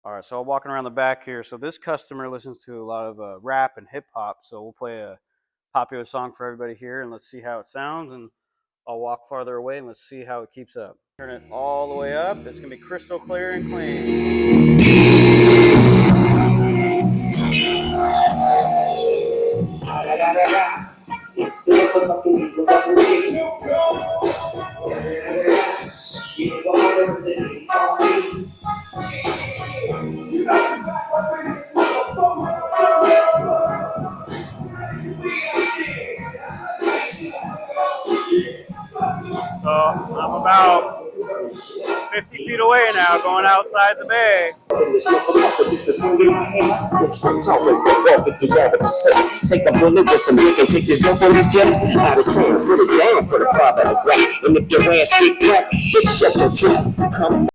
All right, so I'm walking around the back here. So this customer listens to a lot of rap and hip hop. So we'll play a popular song for everybody here, and let's see how it sounds. And I'll walk farther away, and let's see how it keeps up. Turn it all the way up. It's gonna be crystal clear and clean. So I'm about 50 feet away now, going outside the bay. Take a bullet with some dick and take this dope on this jet. I was told to put it down for the father of rap. And if your ass get cracked, shut your trap. Come